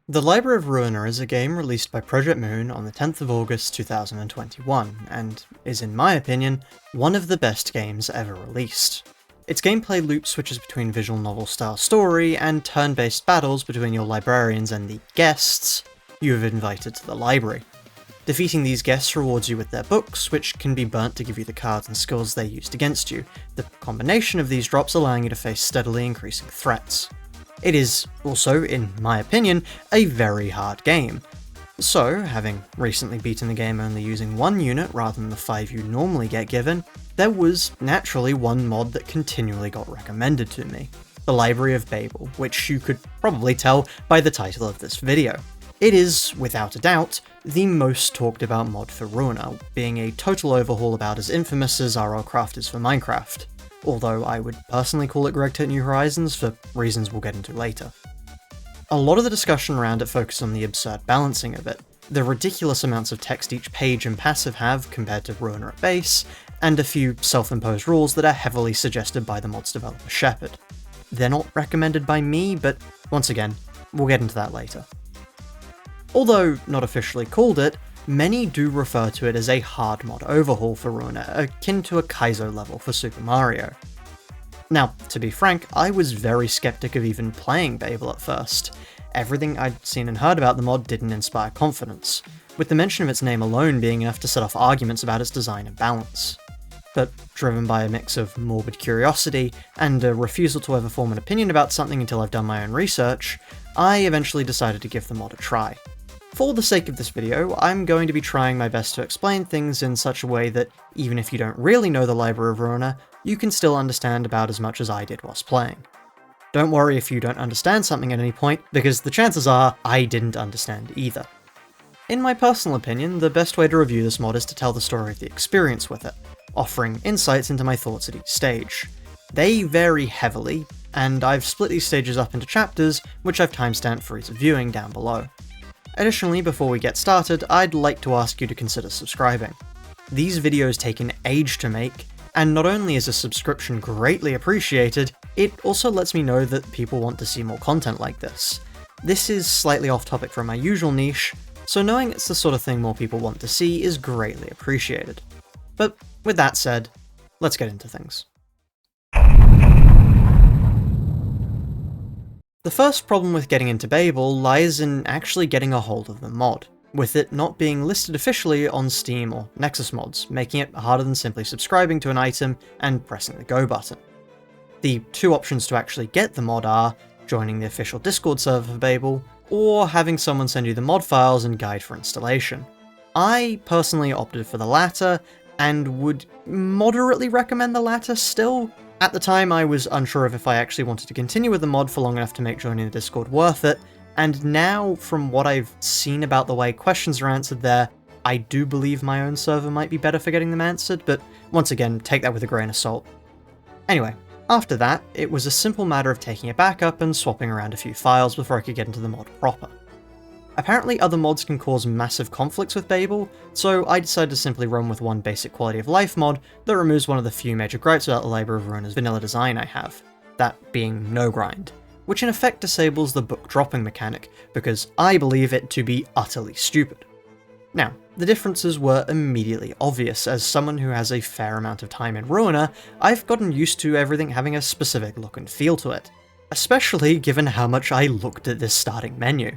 The Library of Ruina is a game released by Project Moon on the 10th of August 2021, and is, in my opinion, one of the best games ever released. Its gameplay loop switches between visual novel-style story and turn-based battles between your librarians and the guests you have invited to the library. Defeating these guests rewards you with their books, which can be burnt to give you the cards and skills they used against you, the combination of these drops allowing you to face steadily increasing threats. It is also, in my opinion, a very hard game. So, having recently beaten the game only using one unit rather than the 5 you normally get given, there was naturally one mod that continually got recommended to me. The Library of Babel, which you could probably tell by the title of this video. It is, without a doubt, the most talked about mod for Ruina, being a total overhaul about as infamous as RLCraft is for Minecraft. Although I would personally call it Gregtech New Horizons for reasons we'll get into later. A lot of the discussion around it focuses on the absurd balancing of it, the ridiculous amounts of text each page and passive have compared to Ruina at base, and a few self-imposed rules that are heavily suggested by the mod's developer Shepard. They're not recommended by me, but once again, we'll get into that later. Although not officially called it, many do refer to it as a hard mod overhaul for Ruina, akin to a Kaizo level for Super Mario. Now, to be frank, I was very skeptic of even playing Babel at first. Everything I'd seen and heard about the mod didn't inspire confidence, with the mention of its name alone being enough to set off arguments about its design and balance. But driven by a mix of morbid curiosity and a refusal to ever form an opinion about something until I've done my own research, I eventually decided to give the mod a try. For the sake of this video, I'm going to be trying my best to explain things in such a way that, even if you don't really know the Library of Ruina, you can still understand about as much as I did whilst playing. Don't worry if you don't understand something at any point, because the chances are I didn't understand either. In my personal opinion, the best way to review this mod is to tell the story of the experience with it, offering insights into my thoughts at each stage. They vary heavily, and I've split these stages up into chapters, which I've timestamped for ease of viewing down below. Additionally, before we get started, I'd like to ask you to consider subscribing. These videos take an age to make, and not only is a subscription greatly appreciated, it also lets me know that people want to see more content like this. This is slightly off topic from my usual niche, so knowing it's the sort of thing more people want to see is greatly appreciated. But with that said, let's get into things. The first problem with getting into Babel lies in actually getting a hold of the mod, with it not being listed officially on Steam or Nexus mods, making it harder than simply subscribing to an item and pressing the go button. The two options to actually get the mod are joining the official Discord server for Babel, or having someone send you the mod files and guide for installation. I personally opted for the latter, and would moderately recommend the latter still. At the time, I was unsure of if I actually wanted to continue with the mod for long enough to make joining the Discord worth it, and now, from what I've seen about the way questions are answered there, I do believe my own server might be better for getting them answered, but once again, take that with a grain of salt. Anyway, after that, it was a simple matter of taking a backup and swapping around a few files before I could get into the mod proper. Apparently other mods can cause massive conflicts with Babel, so I decided to simply run with one basic quality of life mod that removes one of the few major gripes about the Library of Ruina's vanilla design I have, that being no grind, which in effect disables the book dropping mechanic, because I believe it to be utterly stupid. Now, the differences were immediately obvious. As someone who has a fair amount of time in Ruina, I've gotten used to everything having a specific look and feel to it, especially given how much I looked at this starting menu.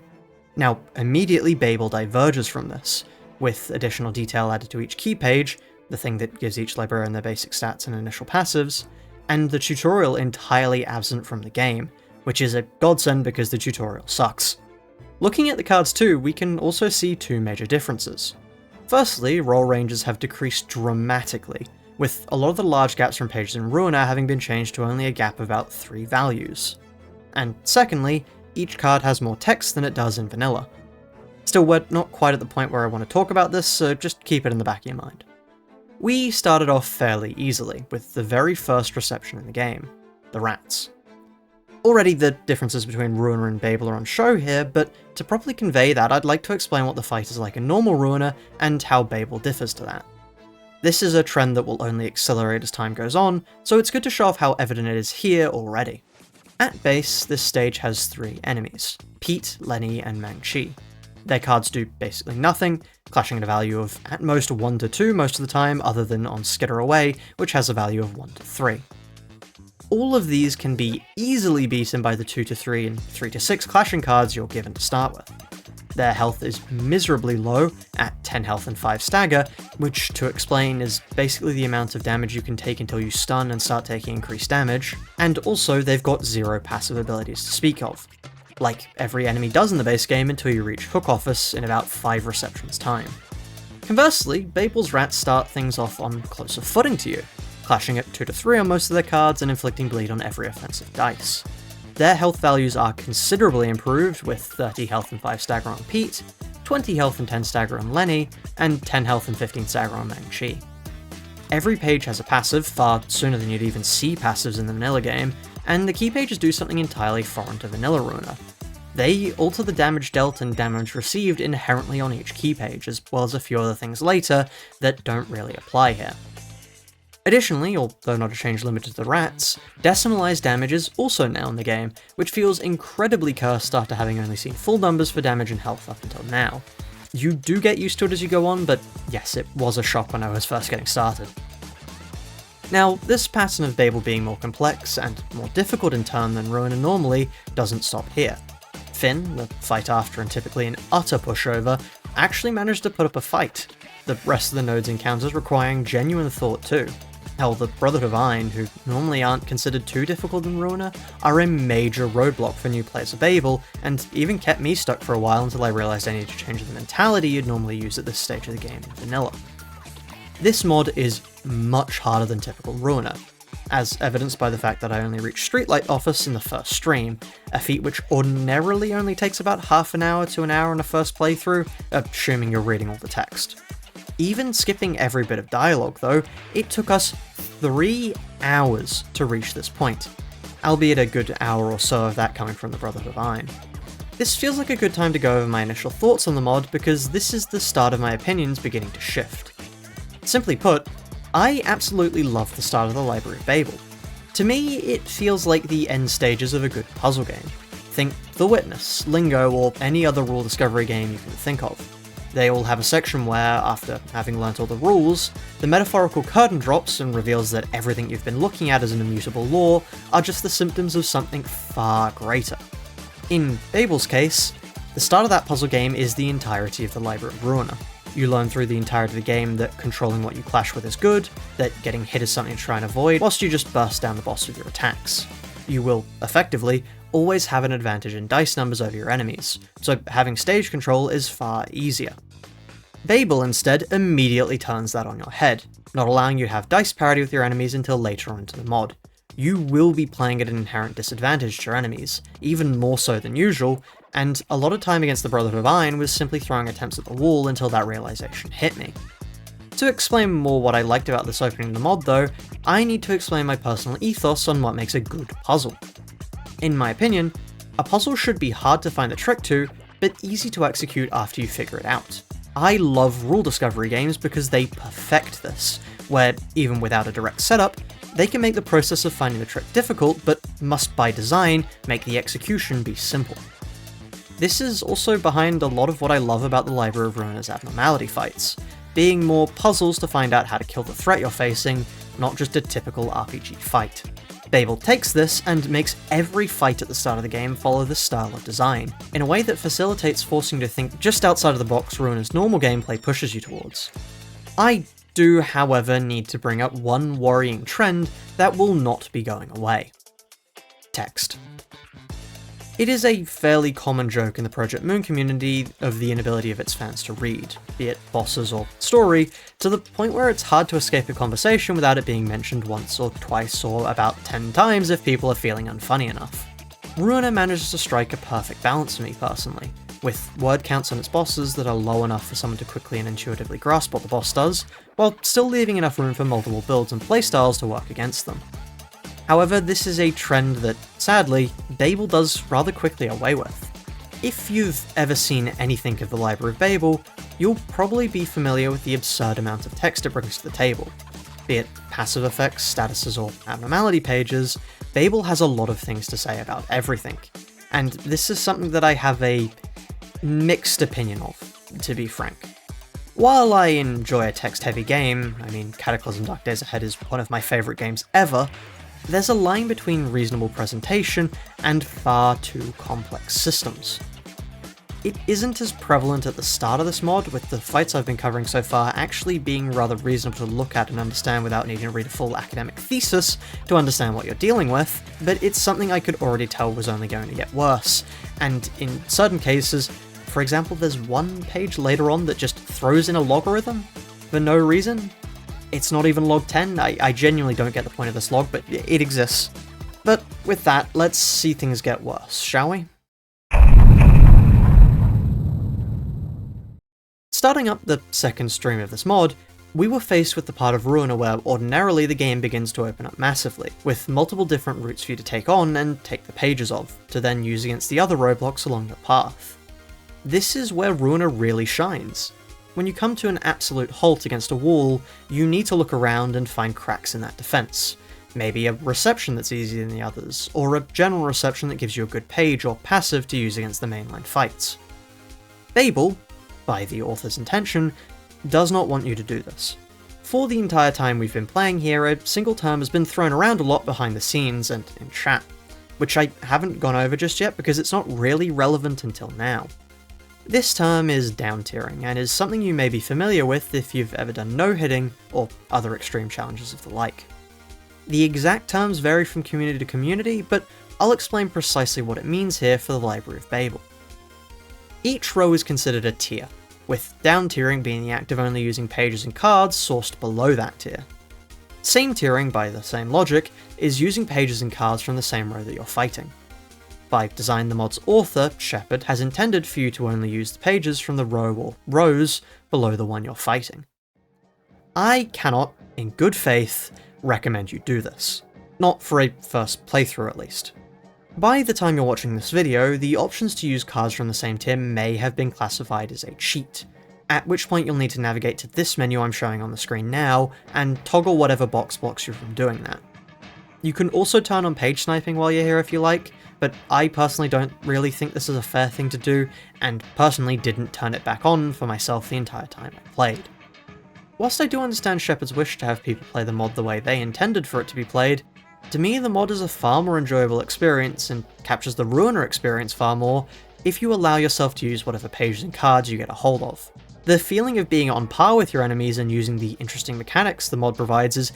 Now, immediately Babel diverges from this, with additional detail added to each key page, the thing that gives each librarian their basic stats and initial passives, and the tutorial entirely absent from the game, which is a godsend because the tutorial sucks. Looking at the cards too, we can also see two major differences. Firstly, roll ranges have decreased dramatically, with a lot of the large gaps from pages in Ruina having been changed to only a gap of about 3 values. And secondly, each card has more text than it does in vanilla. Still, we're not quite at the point where I want to talk about this, so just keep it in the back of your mind. We started off fairly easily, with the very first reception in the game, the rats. Already the differences between Ruina and Babel are on show here, but to properly convey that, I'd like to explain what the fight is like in normal Ruina, and how Babel differs to that. This is a trend that will only accelerate as time goes on, so it's good to show off how evident it is here already. At base, this stage has 3 enemies, Pete, Lenny, and Mang-Chi. Their cards do basically nothing, clashing at a value of at most 1 to 2 most of the time, other than on Skitter Away, which has a value of 1 to 3. All of these can be easily beaten by the 2 to 3 and 3 to 6 clashing cards you're given to start with. Their health is miserably low, at 10 health and 5 stagger, which, to explain, is basically the amount of damage you can take until you stun and start taking increased damage, and also they've got 0 passive abilities to speak of, like every enemy does in the base game until you reach Hook Office in about 5 receptions time. Conversely, Babel's rats start things off on closer footing to you, clashing at 2 to 3 on most of their cards and inflicting bleed on every offensive dice. Their health values are considerably improved, with 30 health and 5 stagger on Pete, 20 health and 10 stagger on Lenny, and 10 health and 15 stagger on Mang-Chi. Every page has a passive, far sooner than you'd even see passives in the vanilla game, and the key pages do something entirely foreign to vanilla Ruina. They alter the damage dealt and damage received inherently on each key page, as well as a few other things later that don't really apply here. Additionally, although not a change limited to the rats, decimalized damage is also now in the game, which feels incredibly cursed after having only seen full numbers for damage and health up until now. You do get used to it as you go on, but yes, it was a shock when I was first getting started. Now, this pattern of Babel being more complex and more difficult in turn than Ruina normally doesn't stop here. Finn, the fight after and typically an utter pushover, actually managed to put up a fight, the rest of the node's encounters requiring genuine thought too. Hell, the Brotherhood of Ruina, who normally aren't considered too difficult in Ruina, are a major roadblock for new players of Babel, and even kept me stuck for a while until I realised I needed to change the mentality you'd normally use at this stage of the game in vanilla. This mod is much harder than typical Ruina, as evidenced by the fact that I only reached Streetlight Office in the first stream, a feat which ordinarily only takes about half an hour to an hour on a first playthrough, assuming you're reading all the text. Even skipping every bit of dialogue though, it took us 3 hours to reach this point, albeit a good hour or so of that coming from the Brotherhood of Ruina. This feels like a good time to go over my initial thoughts on the mod because this is the start of my opinions beginning to shift. Simply put, I absolutely love the start of the Library of Babel. To me, it feels like the end stages of a good puzzle game. Think The Witness, Lingo, or any other rule discovery game you can think of. They all have a section where, after having learnt all the rules, the metaphorical curtain drops and reveals that everything you've been looking at as an immutable law are just the symptoms of something far greater. In Babel's case, the start of that puzzle game is the entirety of the Library of Ruina. You learn through the entirety of the game that controlling what you clash with is good, that getting hit is something to try and avoid, whilst you just burst down the boss with your attacks. You will, effectively, always have an advantage in dice numbers over your enemies, so having stage control is far easier. Babel instead immediately turns that on your head, not allowing you to have dice parity with your enemies until later on into the mod. You will be playing at an inherent disadvantage to your enemies, even more so than usual, and a lot of time against the Brotherhood of Ruina was simply throwing attempts at the wall until that realization hit me. To explain more what I liked about this opening of the mod though, I need to explain my personal ethos on what makes a good puzzle. In my opinion, a puzzle should be hard to find the trick to, but easy to execute after you figure it out. I love rule discovery games because they perfect this, where, even without a direct setup, they can make the process of finding the trick difficult, but must by design make the execution be simple. This is also behind a lot of what I love about the Library of Ruina's abnormality fights, being more puzzles to find out how to kill the threat you're facing, not just a typical RPG fight. Babel takes this and makes every fight at the start of the game follow this style of design, in a way that facilitates forcing you to think just outside of the box Ruina's normal gameplay pushes you towards. I do, however, need to bring up one worrying trend that will not be going away. Text. It is a fairly common joke in the Project Moon community of the inability of its fans to read, be it bosses or story, to the point where it's hard to escape a conversation without it being mentioned once or twice or about 10 times if people are feeling unfunny enough. Ruina manages to strike a perfect balance for me personally, with word counts on its bosses that are low enough for someone to quickly and intuitively grasp what the boss does, while still leaving enough room for multiple builds and playstyles to work against them. However, this is a trend that, sadly, Babel does rather quickly away with. If you've ever seen anything of the Library of Babel, you'll probably be familiar with the absurd amount of text it brings to the table, be it passive effects, statuses, or abnormality pages, Babel has a lot of things to say about everything, and this is something that I have a mixed opinion of, to be frank. While I enjoy a text-heavy game, I mean, Cataclysm Dark Days Ahead is one of my favourite games ever, there's a line between reasonable presentation and far too complex systems. It isn't as prevalent at the start of this mod, with the fights I've been covering so far actually being rather reasonable to look at and understand without needing to read a full academic thesis to understand what you're dealing with, but it's something I could already tell was only going to get worse, and in certain cases, for example, there's one page later on that just throws in a logarithm for no reason. It's not even log 10, I genuinely don't get the point of this log, but it exists. But with that, let's see things get worse, shall we? Starting up the second stream of this mod, we were faced with the part of Ruina where ordinarily the game begins to open up massively, with multiple different routes for you to take on and take the pages of, to then use against the other roadblocks along your path. This is where Ruina really shines. When you come to an absolute halt against a wall, you need to look around and find cracks in that defense. Maybe a reception that's easier than the others, or a general reception that gives you a good page or passive to use against the mainline fights. Babel, by the author's intention, does not want you to do this. For the entire time we've been playing here, a single term has been thrown around a lot behind the scenes and in chat, which I haven't gone over just yet because it's not really relevant until now. This term is down-tiering, and is something you may be familiar with if you've ever done no-hitting or other extreme challenges of the like. The exact terms vary from community to community, but I'll explain precisely what it means here for the Library of Babel. Each row is considered a tier, with down-tiering being the act of only using pages and cards sourced below that tier. Same tiering, by the same logic, is using pages and cards from the same row that you're fighting. By design, the mod's author, Shepard, has intended for you to only use the pages from the row or rows below the one you're fighting. I cannot, in good faith, recommend you do this. Not for a first playthrough at least. By the time you're watching this video, the options to use cards from the same tier may have been classified as a cheat, at which point you'll need to navigate to this menu I'm showing on the screen now, and toggle whatever box blocks you from doing that. You can also turn on page sniping while you're here if you like, but I personally don't really think this is a fair thing to do, and personally didn't turn it back on for myself the entire time I played. Whilst I do understand Shepard's wish to have people play the mod the way they intended for it to be played, to me the mod is a far more enjoyable experience and captures the Ruiner experience far more if you allow yourself to use whatever pages and cards you get a hold of. The feeling of being on par with your enemies and using the interesting mechanics the mod provides is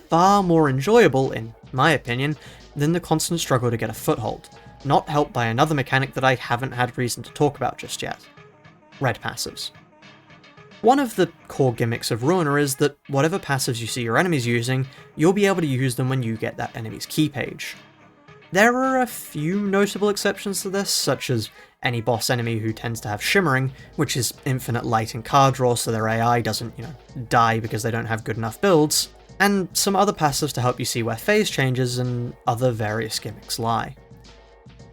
far more enjoyable, in my opinion, than the constant struggle to get a foothold, not helped by another mechanic that I haven't had reason to talk about just yet. Red passives. One of the core gimmicks of Ruina is that whatever passives you see your enemies using, you'll be able to use them when you get that enemy's key page. There are a few notable exceptions to this, such as any boss enemy who tends to have shimmering, which is infinite light and card draw so their AI doesn't, die because they don't have good enough builds, and some other passives to help you see where phase changes and other various gimmicks lie.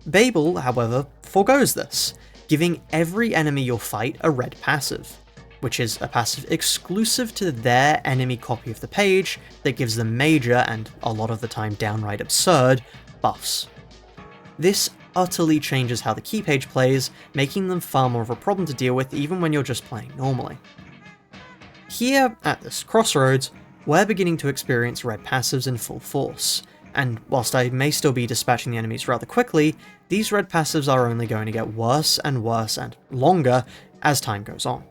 Babel, however, forgoes this, giving every enemy you'll fight a red passive, which is a passive exclusive to their enemy copy of the page that gives them major, and a lot of the time downright absurd, buffs. This utterly changes how the key page plays, making them far more of a problem to deal with even when you're just playing normally. Here, at this crossroads, we're beginning to experience red passives in full force, and whilst I may still be dispatching the enemies rather quickly, these red passives are only going to get worse and longer as time goes on.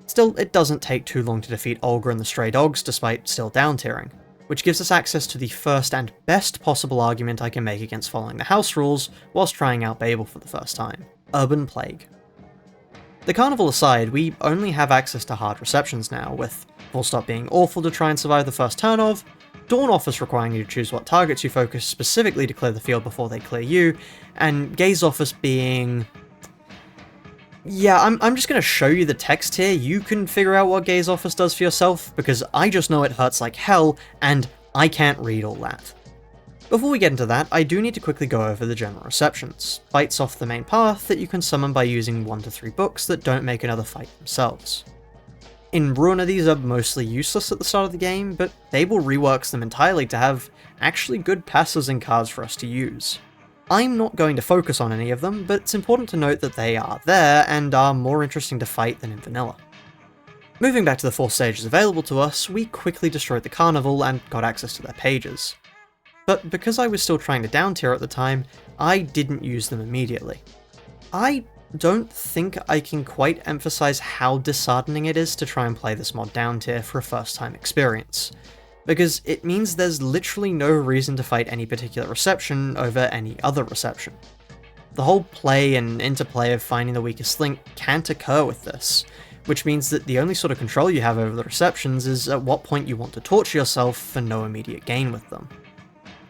Still, it doesn't take too long to defeat Olga and the Stray Dogs despite still down-tiering, which gives us access to the first and best possible argument I can make against following the house rules whilst trying out Babel for the first time: Urban Plague. The carnival aside, we only have access to hard receptions now, with Full Stop being awful to try and survive the first turn of, Dawn Office requiring you to choose what targets you focus specifically to clear the field before they clear you, and Gaze Office being... Yeah, I'm just going to show you the text here. You can figure out what Gaze Office does for yourself, because I just know it hurts like hell, and I can't read all that. Before we get into that, I do need to quickly go over the general receptions, fights off the main path that you can summon by using 1 to 3 books that don't make another fight themselves. In Ruina, these are mostly useless at the start of the game, but Babel reworks them entirely to have actually good passes and cards for us to use. I'm not going to focus on any of them, but it's important to note that they are there and are more interesting to fight than in vanilla. Moving back to the 4 stages available to us, we quickly destroyed the Carnival and got access to their pages. But because I was still trying to down tier at the time, I didn't use them immediately. I don't think I can quite emphasize how disheartening it is to try and play this mod down tier for a first time experience, because it means there's literally no reason to fight any particular reception over any other reception. The whole play and interplay of finding the weakest link can't occur with this, which means that the only sort of control you have over the receptions is at what point you want to torture yourself for no immediate gain with them.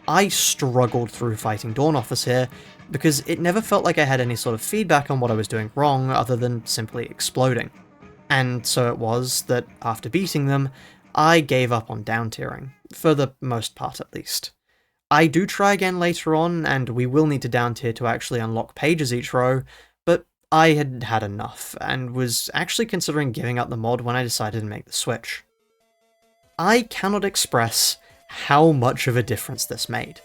I struggled through fighting Dawn Office here, because it never felt like I had any sort of feedback on what I was doing wrong other than simply exploding. And so it was that, after beating them, I gave up on down tiering, for the most part at least. I do try again later on, and we will need to down tier to actually unlock pages each row, but I had had enough, and was actually considering giving up the mod when I decided to make the switch. I cannot express how much of a difference this made.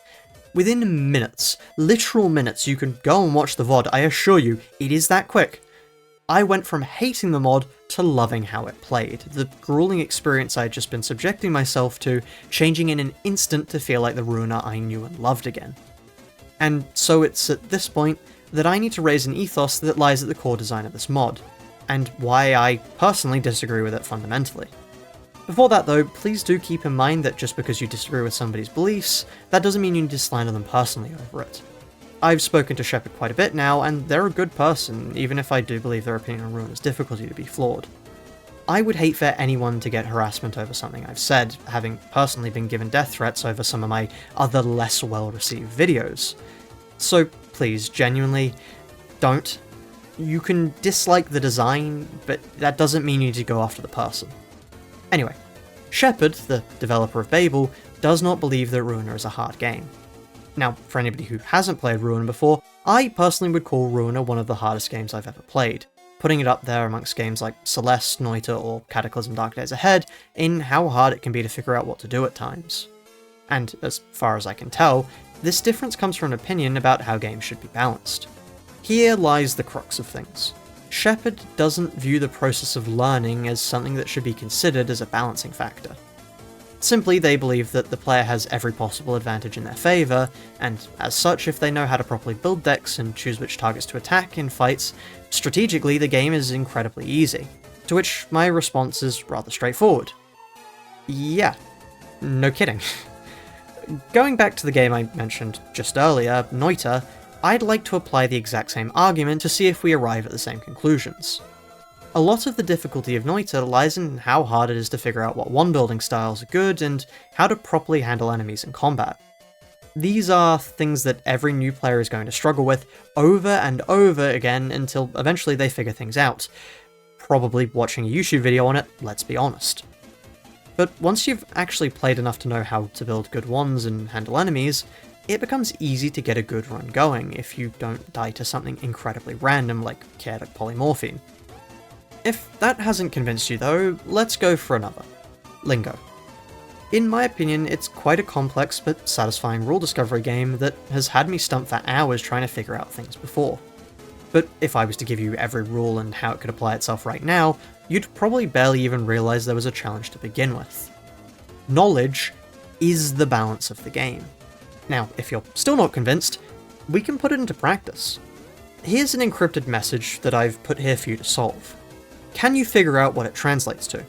Within minutes, literal minutes, you can go and watch the VOD, I assure you, it is that quick. I went from hating the mod to loving how it played, the grueling experience I'd just been subjecting myself to, changing in an instant to feel like the Ruina I knew and loved again. And so it's at this point that I need to raise an ethos that lies at the core design of this mod, and why I personally disagree with it fundamentally. Before that though, please do keep in mind that just because you disagree with somebody's beliefs, that doesn't mean you need to slander them personally over it. I've spoken to Shepard quite a bit now, and they're a good person, even if I do believe their opinion on Ruina's difficulty to be flawed. I would hate for anyone to get harassment over something I've said, having personally been given death threats over some of my other less well-received videos. So please, genuinely, don't. You can dislike the design, but that doesn't mean you need to go after the person. Anyway, Shepard, the developer of Babel, does not believe that Ruina is a hard game. Now, for anybody who hasn't played Ruina before, I personally would call Ruina one of the hardest games I've ever played, putting it up there amongst games like Celeste, Noita, or Cataclysm Dark Days Ahead in how hard it can be to figure out what to do at times. And as far as I can tell, this difference comes from an opinion about how games should be balanced. Here lies the crux of things. Shepard doesn't view the process of learning as something that should be considered as a balancing factor. Simply, they believe that the player has every possible advantage in their favour, and as such, if they know how to properly build decks and choose which targets to attack in fights, strategically the game is incredibly easy. To which my response is rather straightforward. Yeah, no kidding. Going back to the game I mentioned just earlier, Noita, I'd like to apply the exact same argument to see if we arrive at the same conclusions. A lot of the difficulty of Noita lies in how hard it is to figure out what wand building styles are good and how to properly handle enemies in combat. These are things that every new player is going to struggle with over and over again until eventually they figure things out. Probably watching a YouTube video on it, let's be honest. But once you've actually played enough to know how to build good wands and handle enemies, it becomes easy to get a good run going if you don't die to something incredibly random like chaotic polymorphine. If that hasn't convinced you though, let's go for another. Lingo. In my opinion, it's quite a complex but satisfying rule discovery game that has had me stumped for hours trying to figure out things before. But if I was to give you every rule and how it could apply itself right now, you'd probably barely even realise there was a challenge to begin with. Knowledge is the balance of the game. Now, if you're still not convinced, we can put it into practice. Here's an encrypted message that I've put here for you to solve. Can you figure out what it translates to?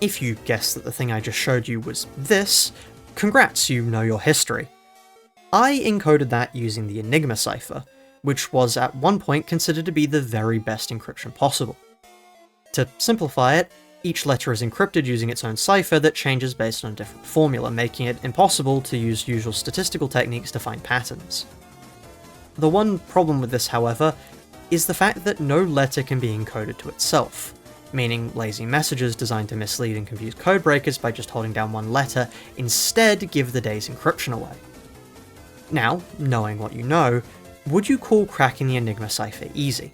If you guess that the thing I just showed you was this, congrats, you know your history. I encoded that using the Enigma cipher, which was at one point considered to be the very best encryption possible. To simplify it, each letter is encrypted using its own cipher that changes based on a different formula, making it impossible to use usual statistical techniques to find patterns. The one problem with this, however, is the fact that no letter can be encoded to itself, meaning lazy messages designed to mislead and confuse codebreakers by just holding down one letter instead give the day's encryption away. Now, knowing what you know, would you call cracking the Enigma cipher easy?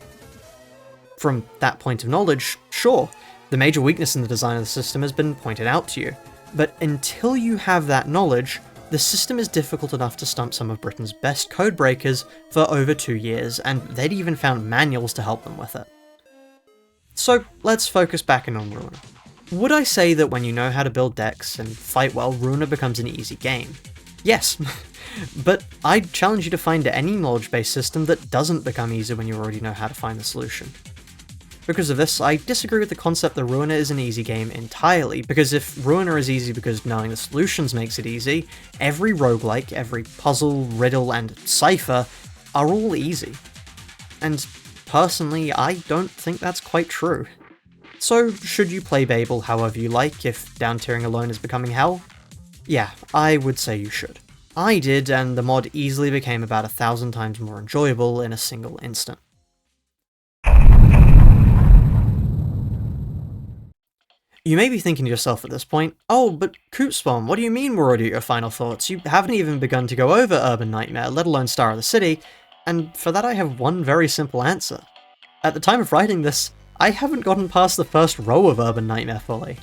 From that point of knowledge, sure, the major weakness in the design of the system has been pointed out to you, but until you have that knowledge, the system is difficult enough to stump some of Britain's best codebreakers for over 2 years, and they'd even found manuals to help them with it. So let's focus back in on Ruina. Would I say that when you know how to build decks and fight well, Ruina becomes an easy game? Yes, but I'd challenge you to find any knowledge-based system that doesn't become easy when you already know how to find the solution. Because of this, I disagree with the concept that Ruina is an easy game entirely, because if Ruina is easy because knowing the solutions makes it easy, every roguelike, every puzzle, riddle, and cipher are all easy. And personally, I don't think that's quite true. So, should you play Babel however you like if down-tiering alone is becoming hell? Yeah, I would say you should. I did, and the mod easily became about 1,000 times more enjoyable in a single instant. You may be thinking to yourself at this point, oh, but Coopspawn, what do you mean we're already at your final thoughts? You haven't even begun to go over Urban Nightmare, let alone Star of the City, and for that I have one very simple answer. At the time of writing this, I haven't gotten past the first row of Urban Nightmare fully.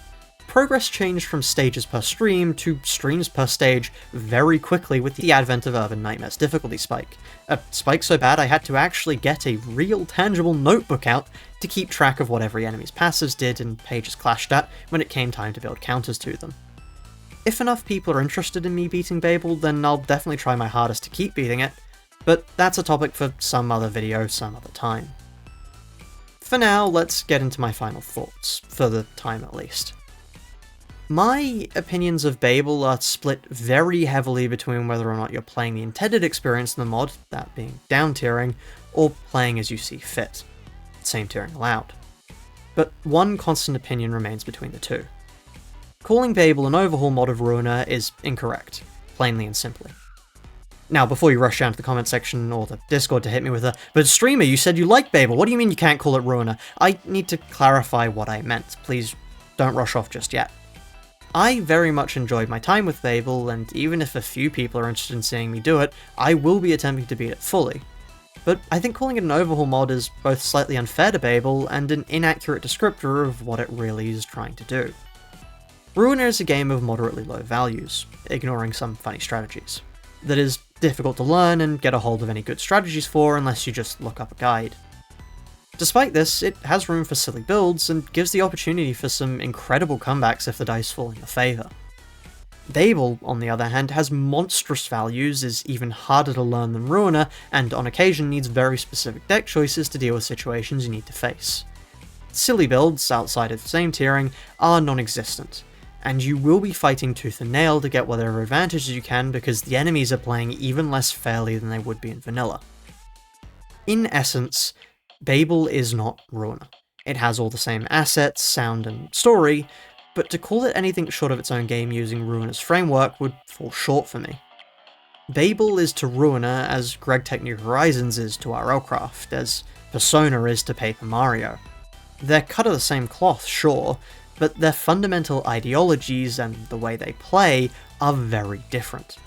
Progress changed from stages per stream to streams per stage very quickly with the advent of Urban Nightmare's difficulty spike. A spike so bad I had to actually get a real tangible notebook out to keep track of what every enemy's passives did and pages clashed at when it came time to build counters to them. If enough people are interested in me beating Babel, then I'll definitely try my hardest to keep beating it, but that's a topic for some other video some other time. For now, let's get into my final thoughts, for the time at least. My opinions of Babel are split very heavily between whether or not you're playing the intended experience in the mod, that being down tiering, or playing as you see fit. Same tiering allowed. But one constant opinion remains between the two. Calling Babel an overhaul mod of Ruina is incorrect, plainly and simply. Now, before you rush down to the comment section or the Discord to hit me with a, but streamer, you said you like Babel, what do you mean you can't call it Ruina? I need to clarify what I meant, please don't rush off just yet. I very much enjoyed my time with Babel, and even if a few people are interested in seeing me do it, I will be attempting to beat it fully. But I think calling it an overhaul mod is both slightly unfair to Babel and an inaccurate descriptor of what it really is trying to do. Ruina is a game of moderately low values, ignoring some funny strategies, that is difficult to learn and get a hold of any good strategies for unless you just look up a guide. Despite this, it has room for silly builds and gives the opportunity for some incredible comebacks if the dice fall in your favour. Babel, on the other hand, has monstrous values, is even harder to learn than Ruina, and on occasion needs very specific deck choices to deal with situations you need to face. Silly builds, outside of the same tiering, are non-existent, and you will be fighting tooth and nail to get whatever advantages you can because the enemies are playing even less fairly than they would be in vanilla. In essence, Babel is not Ruina. It has all the same assets, sound, and story, but to call it anything short of its own game using Ruina's framework would fall short for me. Babel is to Ruina as Gregtech New Horizons is to RLCraft, as Persona is to Paper Mario. They're cut of the same cloth, sure, but their fundamental ideologies and the way they play are very different.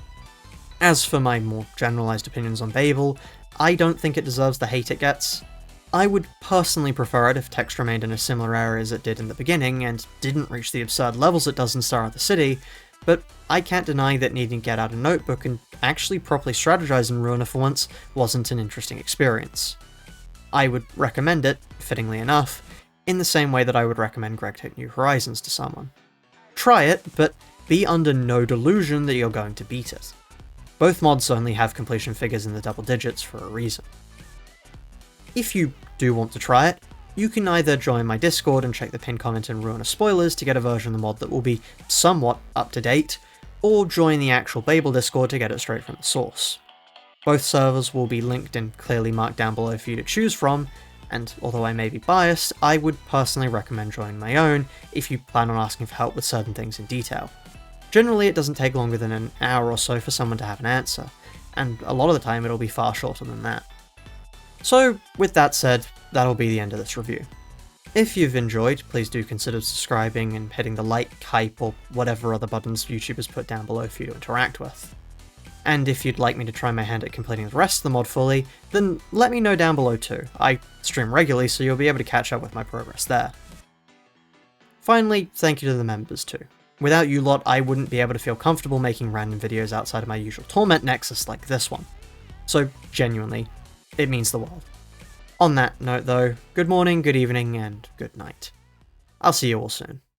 As for my more generalised opinions on Babel, I don't think it deserves the hate it gets. I would personally prefer it if text remained in a similar area as it did in the beginning, and didn't reach the absurd levels it does in Star of the City, but I can't deny that needing to get out a notebook and actually properly strategize in Ruina for once wasn't an interesting experience. I would recommend it, fittingly enough, in the same way that I would recommend Gregtech New Horizons to someone. Try it, but be under no delusion that you're going to beat it. Both mods only have completion figures in the double digits for a reason. If you do want to try it, you can either join my Discord and check the pinned comment in Ruina spoilers to get a version of the mod that will be somewhat up to date, or join the actual Babel Discord to get it straight from the source. Both servers will be linked and clearly marked down below for you to choose from, and although I may be biased, I would personally recommend joining my own if you plan on asking for help with certain things in detail. Generally, it doesn't take longer than an hour or so for someone to have an answer, and a lot of the time it'll be far shorter than that. So, with that said, that'll be the end of this review. If you've enjoyed, please do consider subscribing and hitting the like, hype, or whatever other buttons YouTubers put down below for you to interact with. And if you'd like me to try my hand at completing the rest of the mod fully, then let me know down below too. I stream regularly, so you'll be able to catch up with my progress there. Finally, thank you to the members too. Without you lot, I wouldn't be able to feel comfortable making random videos outside of my usual Torment Nexus like this one. So genuinely, it means the world. On that note though, good morning, good evening, and good night. I'll see you all soon.